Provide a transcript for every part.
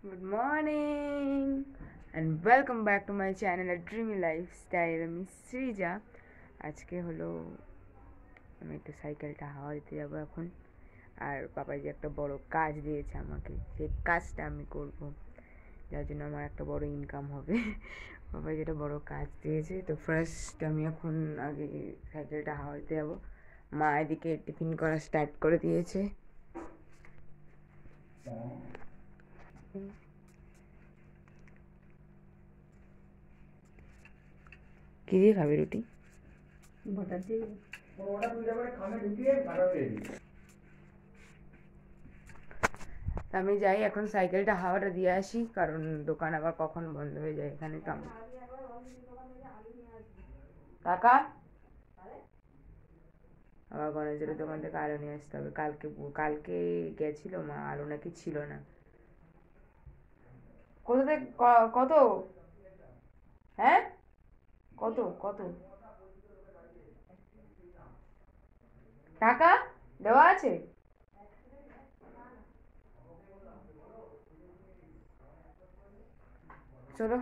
Good morning and welcome back to my channel A Dreamy Lifestyle. আমি সৃজা। আজকে হলো আমি একটু সাইকেলটা হাওয়া দিতে যাবো এখন। আর পাপাই যে একটা বড় কাজ দিয়েছে আমাকে, সেই কাজটা আমি করব, যার জন্য আমার একটা বড় ইনকাম হবে। পাপাই যেটা বড় কাজ দিয়েছে, তো ফার্স্ট আমি এখন আগে সাইকেলটা হাওয়া দিতে যাবো। মা এদিকে টিফিন করা স্টার্ট করে দিয়েছে। কি দিয়ে খাবে রুটি? বাটার দিয়ে আমি যাই এখন সাইকেলটা হাওয়াটা দিয়ে আসি, কারণ দোকান আবার কখন বন্ধ হয়ে যায় এখানে। তো আমি কাকা আবার গণেশের দোকান থেকে আলু নিয়ে আসতে হবে। কালকে কালকে গেছিল মা, আলু নাকি ছিল না। কত কত? হ্যাঁ, কত কত টাকা দেওয়া আছে? চলো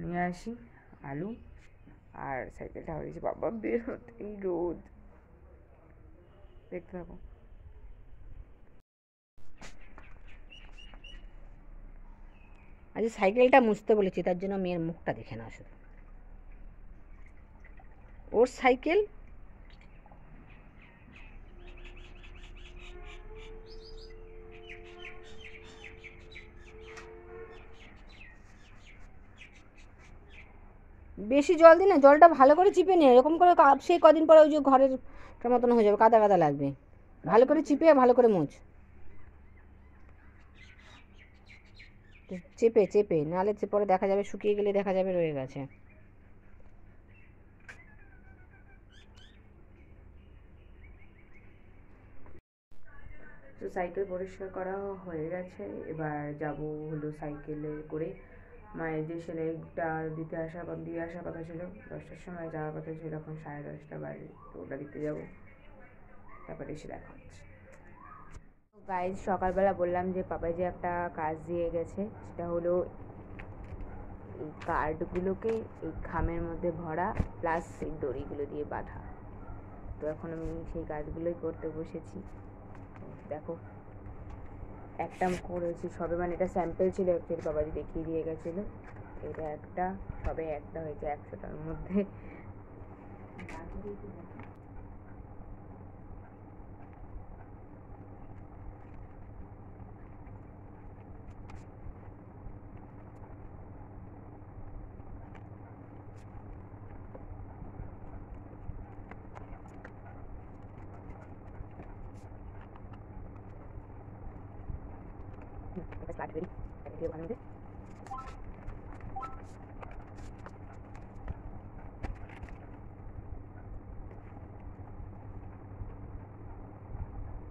নিয়ে আসি আলু আর সাইকেলটা হয়েছে। বাবা বের হতেই রোদ, দেখতে থাকো। আজ সাইকেলটা মুছতে বলেছি, তার জন্য মেয়ের মুখটা দেখে না শুধু। ওর সাইকেল বেশি জল দিই না, জলটা ভালো করে চিপে নে, এরকম করে সেই কদিন পরে ওই যে ঘরের মতন হয়ে যাবে, কাদা কাদা লাগবে। ভালো করে চিপে ভালো করে মুছ, চেপে চেপে, নাহলে পরে দেখা যাবে শুকিয়ে গেলে দেখা যাবে রয়ে গেছে। তো সাইকেল পরিষ্কার করা হয়ে গেছে, এবার যাব হলো সাইকেলে করে মায়ের যে সেলাইটা দিয়ে আসার কথা ছিল, 10টার সময় যাওয়ার কথা ছিল, এখন 10:30 বাজে। তো ওটা দিতে যাব, তারপরে এসে দেখা হচ্ছে। গাইজ, সকালবেলা বললাম যে পাপাই যে একটা কাজ দিয়ে গেছে, সেটা হলো এই কার্ডগুলোকে এই খামের মধ্যে ভরা, প্লাস এই দড়িগুলো দিয়ে বাঁধা। তো এখন আমি সেই কাজগুলোই করতে বসেছি। দেখো, একটা করেছি সবে, মানে এটা স্যাম্পেল ছিল অ্যাকচুয়ালি, বাবাজি দেখিয়ে দিয়ে গেছিলো। এটা একটা, সবে একটা হয়েছে 100টার মধ্যে। স্টার্ট করি দিয়ে বানাতে।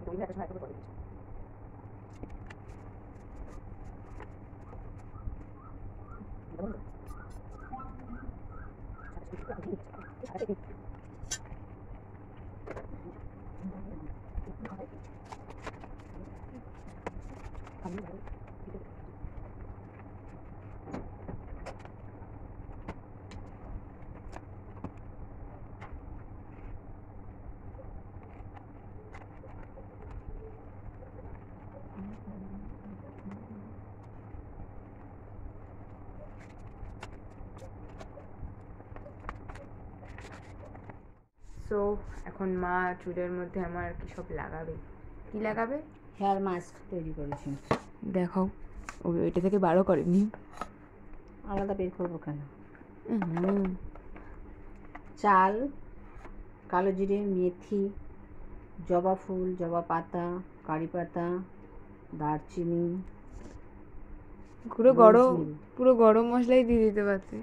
দড়িটা একটা সময় করে দিচ্ছি। সো এখন মা চুলের মধ্যে আমার কি সব লাগাবে। কি লাগাবে? হেয়ার মাস্ক তৈরি করেছি। দেখাও। ওইটা থেকে বারো করেনি, আলাদা বের করবো কেন? হুম, চাল, কালো জিরে, মেথি, জবা ফুল, জবা পাতা, কারি পাতা, দারচিনি, পুরো গরম মশলাই দিয়ে দিতে পারছে।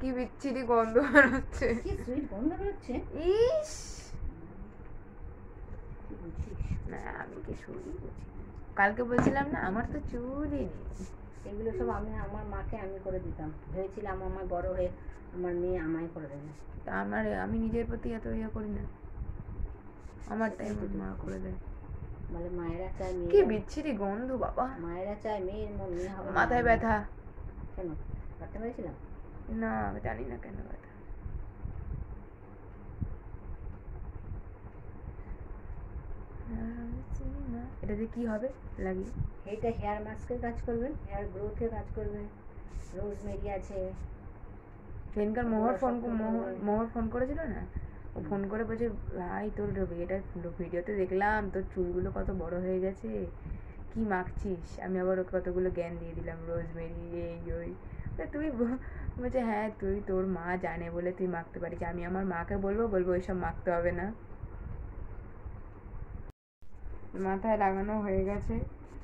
কি বিচ্ছিরি গন্ধ বেরোচ্ছে। গন্ধ বেরোচ্ছে। ইস, না আমি কিছু কালকে বলছিলাম না আমার তো চুলই নেই। এগুলো সব আমার মাকে আমি করে দিতাম, ভেবেছিলাম আমার বড় হয়ে আমার মেয়ে আমায় করে দেবে। তা আমি নিজের প্রতি এত ইয়ে করি না, আমার টাইম মা করে দেয়। বলে মায়েরা চায় কি মেয়েরা, বিচ্ছিরি গন্ধ বাবা, মায়েরা চায় মেয়ের মন মেয়ে হবে না। মাথায় ব্যথা। কেন কাটতে পেরেছিলাম? না জানি না কেন ব্যথা। এটাতে কি হবে লাগিয়ে? এইটা হেয়ার মাস্কের কাজ করবে, হেয়ার গ্রোথের কাজ করবে। রোজমেরি আছে। সেদিনকার মোহর ফোন করেছিল না, ও ফোন করে বলছে ভাই তোর এটা ভিডিওতে দেখলাম তোর চুলগুলো কত বড় হয়ে গেছে, কি মাখছিস? আমি আবার ওকে কতগুলো জ্ঞান দিয়ে দিলাম, রোজমেরি এই ওই। তুই বলছে হ্যাঁ তুই তোর মা জানে বলে তুই মাখতে পারিস, আমি আমার মাকে বলবো ওইসব মাখতে হবে না। মাথায় লাগানো হয়ে গেছে,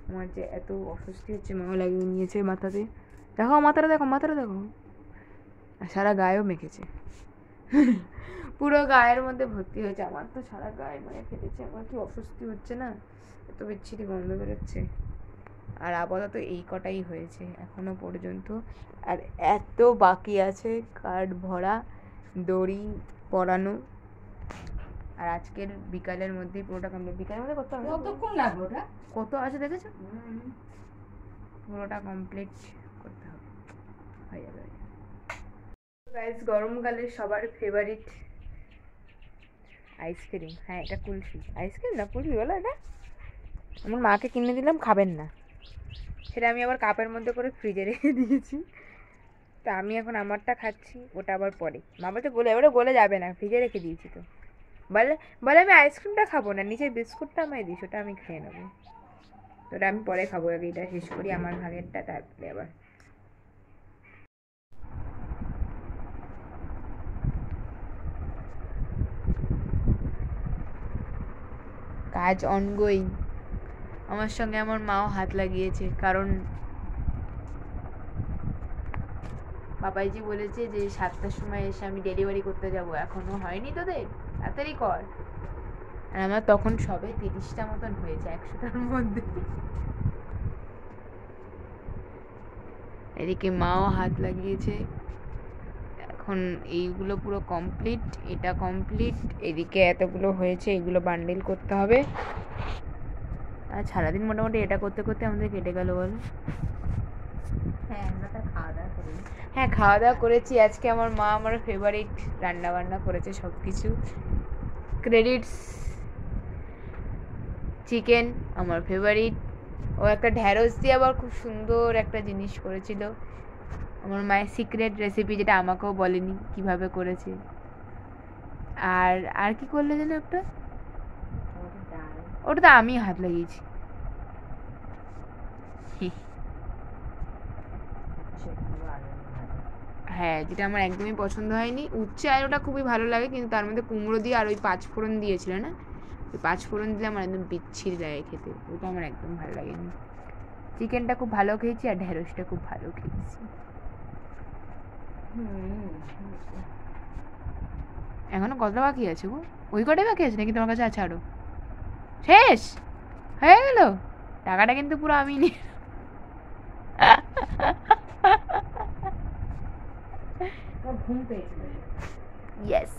আমার যে এত অস্বস্তি হচ্ছে মাও লাগিয়ে নিয়েছে মাথাতে। দেখো মাথাটা দেখো, মাথাটা দেখো, আর সারা গায়েও মেখেছে, পুরো গায়ের মধ্যে ভর্তি হয়েছে। আমার তো সারা গায়ে মানে ফেলেছে, আমার কি অস্বস্তি হচ্ছে না, এত বিচ্ছিরি গন্ধ বেরোচ্ছে। আর আপাতত এই কটাই হয়েছে এখনো পর্যন্ত, আর এত বাকি আছে কার্ড ভরা, দড়ি পরানো, আর আজকের বিকালের মধ্যেই পুরোটা কমপ্লিট। বিকালের মধ্যে করতে হবে, কতক্ষণ লাগবে ওটা? কত আছে দেখেছো, পুরোটা কমপ্লিট করতে হবে, হয়ে যাবে। গাইস গরমকালে সবার ফেভারিট আইসক্রিম, হ্যাঁ এটা কুলফি, আইসক্রিম না কুলফি বলো এটা। আমার মাকে কিনে দিলাম, খাবেন না, সেটা আমি আবার কাপের মধ্যে করে ফ্রিজে রেখে দিয়েছি। তা আমি এখন আমারটা খাচ্ছি, ওটা আবার পরে। মা বলছে গলে, এবারে গলে যাবে না, ফ্রিজে রেখে দিয়েছি তো। বলে বলে আমি আইসক্রিমটা খাবো না, নিচের বিস্কুটটা আমায় দিস, ওটা আমি খেয়ে নেবো। তো ওটা আমি পরে খাবো, আগে এটা শেষ করি আমার ভাগেরটা, তারপরে আবার। কাজ অনগোয়িং। আমার সঙ্গে আমার মাও হাত লাগিয়েছে, কারণ বাবাইজি বলেছে যে 7টার সময় এসে আমি ডেলিভারি করতে যাব, এখনো হয়নি তোদের, তাড়াতাড়ি কর। আর আমার তখন সবে 30টা মতন হয়েছে 100টার মধ্যে। এদিকে মাও হাত লাগিয়েছে, এখন এইগুলো পুরো কমপ্লিট, এটা কমপ্লিট, এদিকে এতগুলো হয়েছে, এগুলো বান্ডিল করতে হবে। আর সারাদিন মোটামুটি এটা করতে করতে আমাদের কেটে গেল বলো। হ্যাঁ খাওয়া দাওয়া করেছি আজকে। আমার মা আমার ফেভারিট রান্না বান্না করেছে সব কিছু, ক্রেডিটস। চিকেন আমার ফেভারিট, ও একটা ঢ্যাঁড়স দিয়ে আবার খুব সুন্দর একটা জিনিস করেছিল, আমার মায়ের সিক্রেট রেসিপি, যেটা আমাকেও বলেনি কিভাবে করেছে। আর আর কি করলে যেন একটা, ওটা তো আমি হাত লাগিয়েছি। হ্যাঁ যেটা আমার একদমই পছন্দ হয়নি, উচ্ছে আর ওটা খুবই ভালো লাগে, কিন্তু তার মধ্যে কুমড়ো দিয়ে আর ওই 5 ফোড়ন দিয়েছিল না, ওই 5 ফোড়ন দিলে আমার একদম বিচ্ছিরি লাগে খেতে, ওটা আমার একদম ভালো লাগেনি। চিকেনটা খুব ভালো খেয়েছি, আর ঢেঁড়সটা খুব ভালো খেয়েছি। এখনো কতটা বাকি আছে গো? ওই কটাই বাকি আছে নাকি তোমার কাছে আছে আরো? শেষ হয়ে গেল? টাকাটা কিন্তু পুরো আমি নিয়ে ঘুম পেয়েছিল। ইয়েস।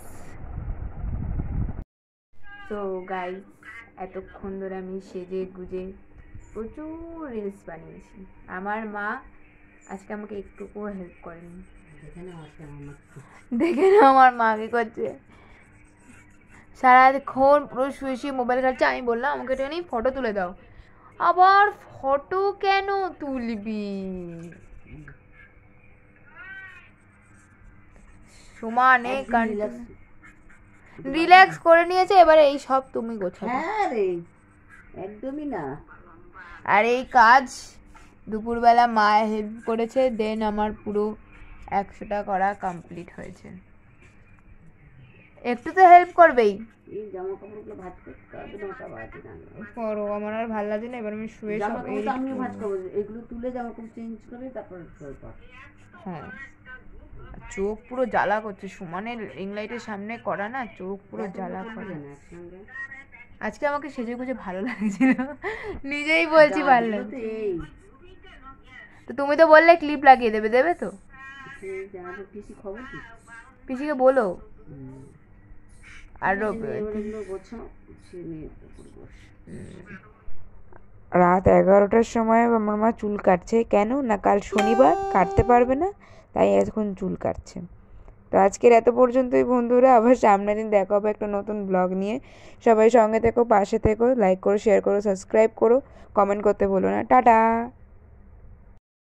তো গাইস এতক্ষণ ধরে আমি সেজে গুজে প্রচুর রিলস বানিয়েছি, আমার মা আজকে আমাকে একটুকুও হেল্প করেনি। দেখে না আমার মা কি করছে, সারাক্ষণ পুরো শুয়ে শুয়ে মোবাইল ঘাটছে। আমি বললাম আমাকে একটুখানি ফটো তুলে দাও, আবার ফটো কেন তুলবি, সমানে রিল্যাক্স করে নিয়েছে, এবারে এই সব তুমি গোছাবে। হ্যাঁ রে একদমই না। আর এই কাজ দুপুরবেলা মা হেল্প করেছে, দেন আমার পুরো 100টা করা কমপ্লিট হয়েছে। একটু তো হেল্প করবেই। এই জামা কাপড়গুলো ভাঁজ করতে হবে, 9টা বাজে না করো, আমার আর ভালো লাগে না, এবার আমি শুয়ে সব আমিও ভাঁজ করবো, এগুলো তুলে জামা কাপড় চেঞ্জ করে তারপর শুয়ে পড়। হ্যাঁ চোখ পুরো জ্বালা করছে, সমানে রিং লাইটের সামনে করা না, চোখ পুরো জ্বালা করে। আজকে আমাকে সেজে গুজে ভালো লাগছিল, নিজেই বলছি ভালো লাগছে। তো তুমি তো বললে ক্লিপ লাগিয়ে দেবে, দেবে তো? পিসিকে বলো। আর রাত 11টার সময় আমার মা চুল কাটছে, কেন না কাল শনিবার কাটতে পারবে না, তাই এখন চুল কাটছে। তো আজকের এত পর্যন্তই বন্ধুরা, আবার সামনের দিন দেখা হবে একটা নতুন ব্লগ নিয়ে। সবাই সঙ্গে থেকো, পাশে থেকো, লাইক করো, শেয়ার করো, সাবস্ক্রাইব করো, কমেন্ট করতে ভুলো না। টাটা।